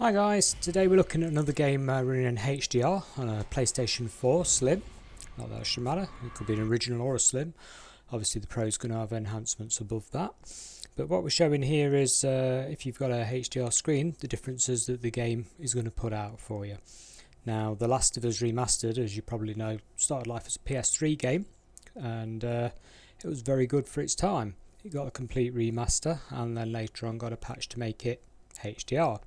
Hi guys, today we're looking at another game running in HDR on a PlayStation 4 Slim. Not that it should matter, it could be an original or a Slim. Obviously the Pro's going to have enhancements above that. But what we're showing here is if you've got a HDR screen, the differences that the game is going to put out for you. Now The Last of Us Remastered, as you probably know, started life as a PS3 game and it was very good for its time. It got a complete remaster and then later on got a patch to make it HDR.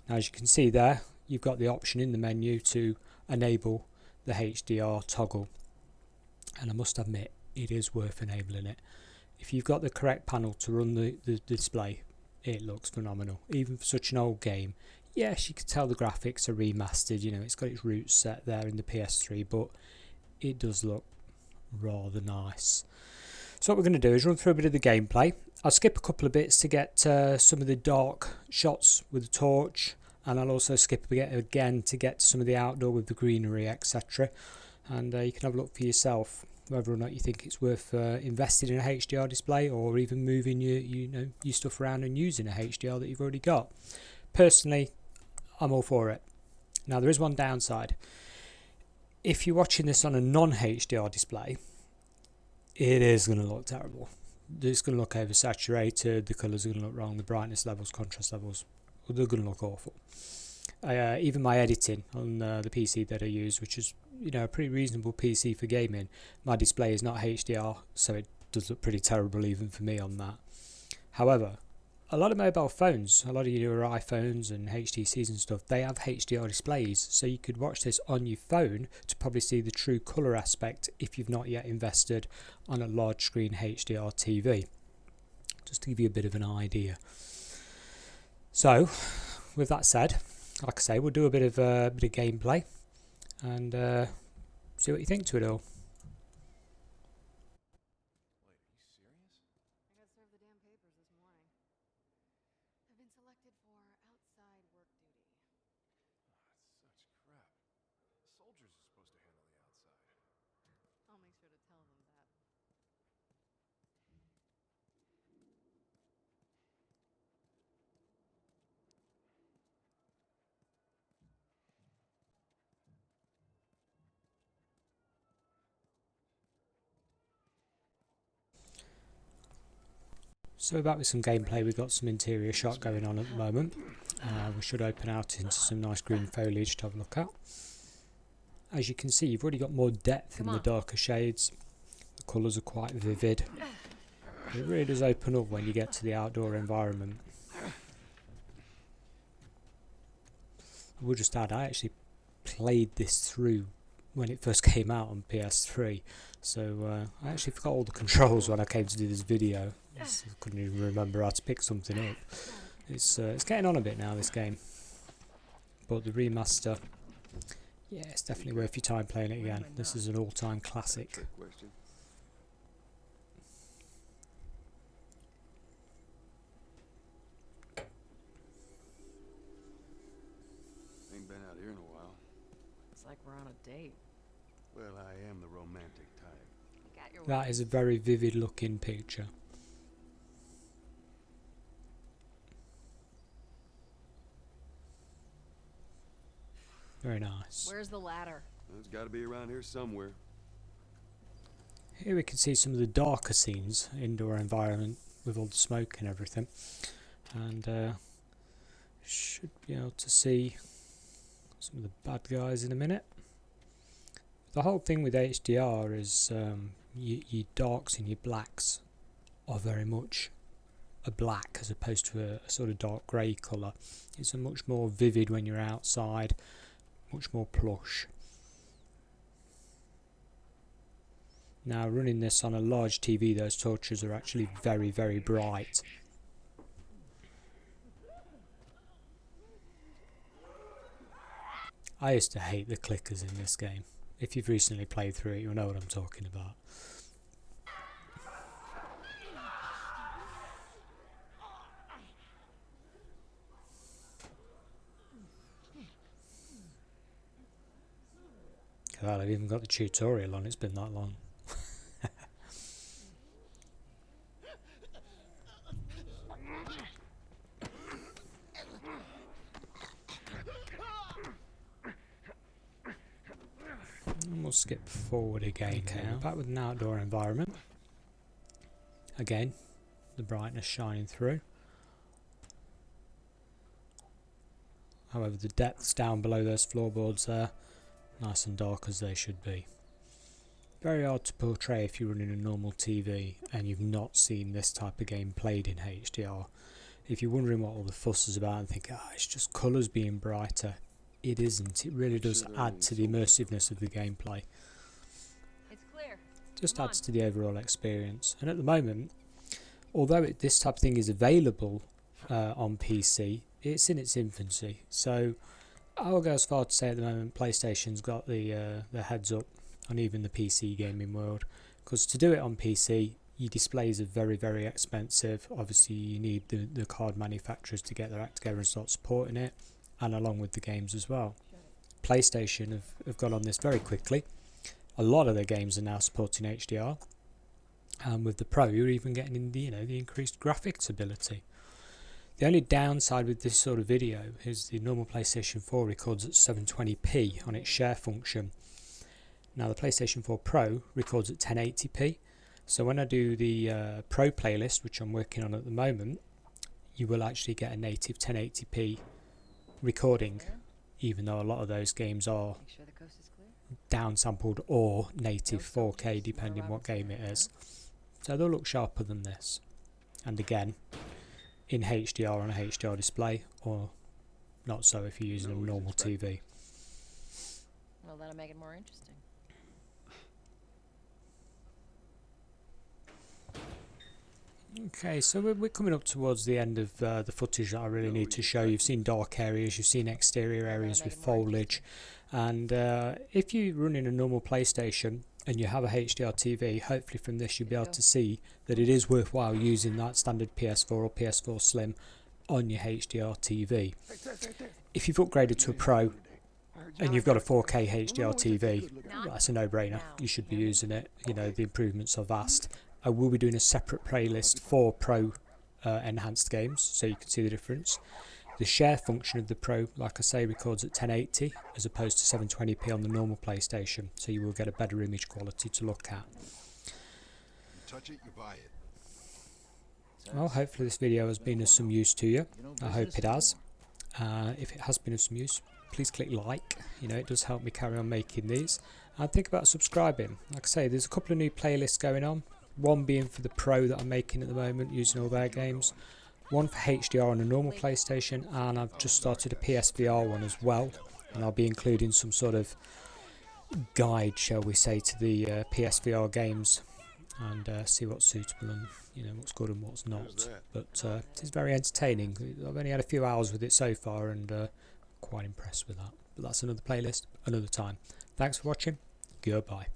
Now as you can see there, you've got the option in the menu to enable the HDR toggle, and I must admit it is worth enabling it. If you've got the correct panel to run the display, it looks phenomenal even for such an old game. Yes, you can tell the graphics are remastered, you know, it's got its roots set there in the PS3, but it does look rather nice. So what we're going to do is run through a bit of the gameplay. I'll skip a couple of bits to get some of the dark shots with the torch, and I'll also skip again to get some of the outdoor with the greenery, etc. And you can have a look for yourself whether or not you think it's worth investing in a HDR display or even moving your stuff around and using a HDR that you've already got. Personally, I'm all for it. Now there is one downside. If you're watching this on a non-HDR display, it is going to look terrible. It's going to look oversaturated, the colours are going to look wrong, the brightness levels, contrast levels, they're going to look awful. Even my editing on the PC that I use, which is a pretty reasonable PC for gaming, my display is not HDR, so it does look pretty terrible even for me on that. However, a lot of mobile phones, a lot of your iPhones and HTCs and stuff, they have HDR displays, so you could watch this on your phone to probably see the true colour aspect if you've not yet invested on a large screen HDR TV. Just to give you a bit of an idea. So, with that said, like I say, we'll do a bit of gameplay and see what you think to it all. So back with some gameplay, we've got some interior shot going on at the moment. We should open out into some nice green foliage to have a look at. As you can see, you've already got more depth in the darker shades. The colours are quite vivid. It really does open up when you get to the outdoor environment. I will just add, I actually played this through when it first came out on PS3, so I actually forgot all the controls when I came to do this video. I couldn't even remember how to pick something up. It's getting on a bit now, this game, but the remaster, yeah, it's definitely worth your time playing it again. This is an all-time classic. Ain't been out here in a while. It's like we're on a date. Well, I am the romantic type. That is a very vivid looking picture. Very nice. Where's the ladder? Well, it's got to be around here somewhere. Here we can see some of the darker scenes, indoor environment with all the smoke and everything, and should be able to see some of the bad guys in a minute. The whole thing with HDR is your darks and your blacks are very much a black as opposed to a sort of dark grey colour. It's a much more vivid when you're outside, much more plush. Now running this on a large TV, those torches are actually very, very bright. I used to hate the clickers in this game. If you've recently played through it, you'll know what I'm talking about. God, I've even got the tutorial on, it's been that long. skip forward again now. Back with an outdoor environment. Again, the brightness shining through. However, the depths down below those floorboards there, nice and dark as they should be. Very hard to portray if you're running a normal TV and you've not seen this type of game played in HDR. If you're wondering what all the fuss is about and think, it's just colours being brighter, it isn't. It really does add to the immersiveness of the gameplay. It's clear. Just adds to the overall experience. And at the moment, although this type of thing is available on PC, it's in its infancy. So I'll go as far to say at the moment PlayStation's got the heads up on even the PC gaming world, because to do it on PC, your displays are very, very expensive. Obviously you need the card manufacturers to get their act together and start supporting it, and along with the games as well. PlayStation have got on this very quickly. A lot of their games are now supporting HDR, and with the Pro you're even getting the increased graphics ability. The only downside with this sort of video is the normal PlayStation 4 records at 720p on its share function. Now the PlayStation 4 Pro records at 1080p, so when I do the Pro playlist, which I'm working on at the moment, you will actually get a native 1080p recording, even though a lot of those games are Make sure the coast is clear. downsampled or native 4K depending what game it is. So they'll look sharper than this. And again, in HDR on a HDR display, or not so if you're using a normal TV. Well, that'll make it more interesting. Okay, so we're coming up towards the end of the footage that I really need to show. You've seen dark areas, you've seen exterior areas with foliage, and if you're running a normal PlayStation and you have a HDR TV, hopefully from this you'll be able to see that it is worthwhile using that standard PS4 or PS4 Slim on your HDR TV. If you've upgraded to a Pro and you've got a 4K HDR TV, that's a no-brainer. You should be using it. The improvements are vast. I will be doing a separate playlist for Pro enhanced games, so you can see the difference. The share function of the Pro, like I say, records at 1080 as opposed to 720p on the normal PlayStation, so you will get a better image quality to look at. You touch it, you buy it. Well, hopefully this video has been of some use to you. I hope it has. If it has been of some use, please click like. It does help me carry on making these. And think about subscribing. Like I say, there's a couple of new playlists going on. One being for the Pro that I'm making at the moment, using all their games. One for HDR on a normal PlayStation, and I've just started a PSVR one as well. And I'll be including some sort of guide, shall we say, to the PSVR games, and see what's suitable and what's good and what's not. But it is very entertaining. I've only had a few hours with it so far, and quite impressed with that. But that's another playlist, another time. Thanks for watching. Goodbye.